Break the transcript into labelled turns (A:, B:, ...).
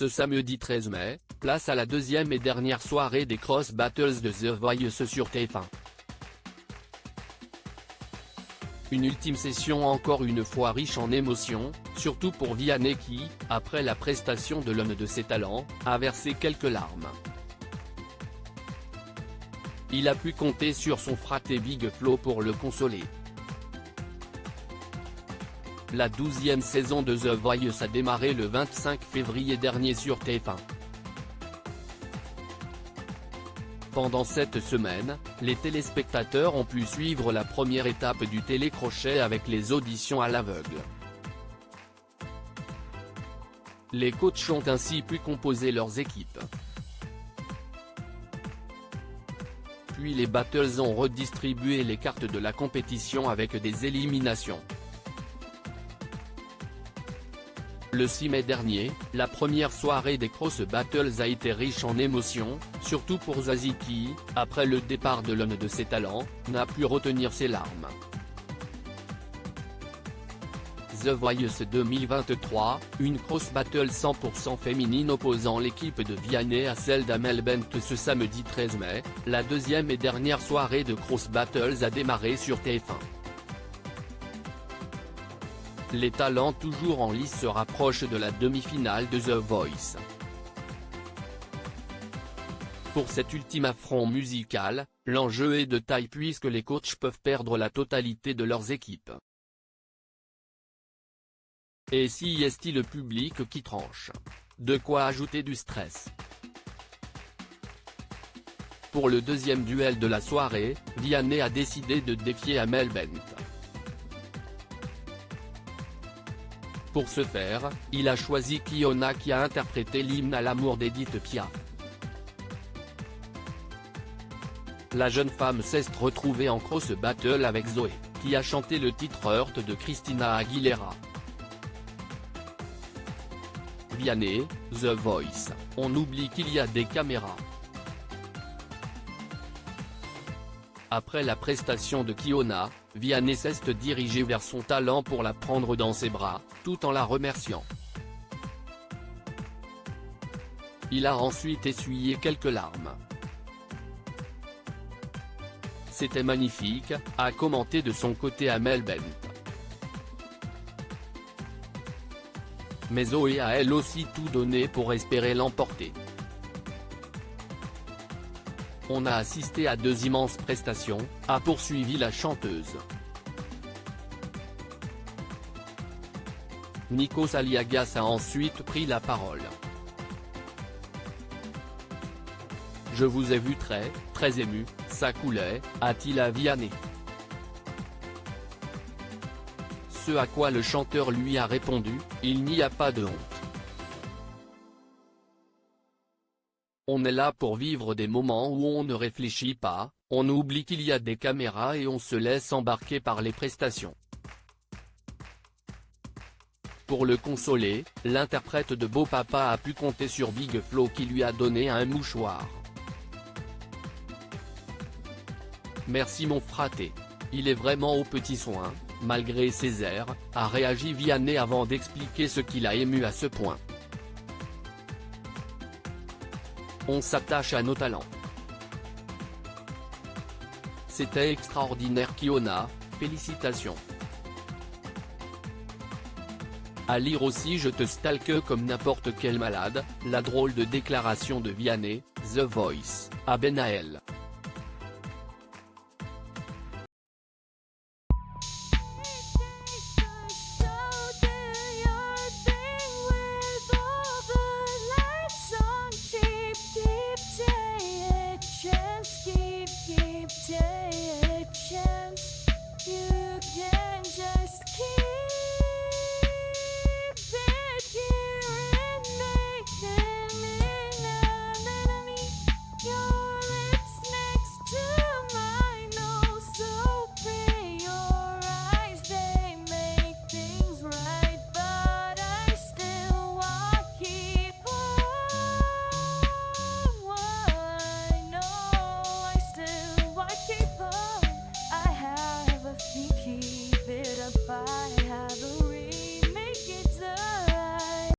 A: Ce samedi 13 mai, place à la deuxième et dernière soirée des Cross Battles de The Voice sur TF1. Une ultime session encore une fois riche en émotions, surtout pour Vianney qui, après la prestation de l'homme de ses talents, a versé quelques larmes. Il a pu compter sur son fraté Big Flo pour le consoler. La 12e saison de The Voice a démarré le 25 février dernier sur TF1. Pendant cette semaine, les téléspectateurs ont pu suivre la première étape du télécrochet avec les auditions à l'aveugle. Les coachs ont ainsi pu composer leurs équipes. Puis les battles ont redistribué les cartes de la compétition avec des éliminations. Le 6 mai dernier, la première soirée des Cross Battles a été riche en émotions, surtout pour Zazie qui, après le départ de l'homme de ses talents, n'a pu retenir ses larmes. The Voice 2023, une Cross Battle 100% féminine opposant l'équipe de Vianney à celle d'Amel Bent ce samedi 13 mai, la deuxième et dernière soirée de Cross Battles a démarré sur TF1. Les talents toujours en lice se rapprochent de la demi-finale de The Voice. Pour cet ultime affront musical, l'enjeu est de taille puisque les coachs peuvent perdre la totalité de leurs équipes. Et si est-il le public qui tranche? De quoi ajouter du stress. Pour le deuxième duel de la soirée, Vianney a décidé de défier Amel Bent. Pour ce faire, il a choisi Kiona qui a interprété l'hymne à l'amour d'Edith Piaf. La jeune femme s'est retrouvée en cross battle avec Zoé, qui a chanté le titre Hurt de Christina Aguilera. Vianney, The Voice, on oublie qu'il y a des caméras. Après la prestation de Kiona, Vianney s'est dirigé vers son talent pour la prendre dans ses bras, tout en la remerciant. Il a ensuite essuyé quelques larmes. C'était magnifique, a commenté de son côté Amel Bent. Mais Zoé a elle aussi tout donné pour espérer l'emporter. On a assisté à deux immenses prestations, a poursuivi la chanteuse. Nikos Aliagas a ensuite pris la parole. Je vous ai vu très ému, ça coulait, a-t-il à Vianney. Ce à quoi le chanteur lui a répondu, il n'y a pas de honte. On est là pour vivre des moments où on ne réfléchit pas, on oublie qu'il y a des caméras et on se laisse embarquer par les prestations. Pour le consoler, l'interprète de Beau Papa a pu compter sur Big Flo qui lui a donné un mouchoir. Merci mon fraté. Il est vraiment aux petits soins, malgré ses airs, a réagi Vianney avant d'expliquer ce qui l'a ému à ce point. On s'attache à nos talents. C'était extraordinaire Kiona, félicitations. À lire aussi je te stalke comme n'importe quel malade, la drôle de déclaration de Vianney, The Voice, à Benaël.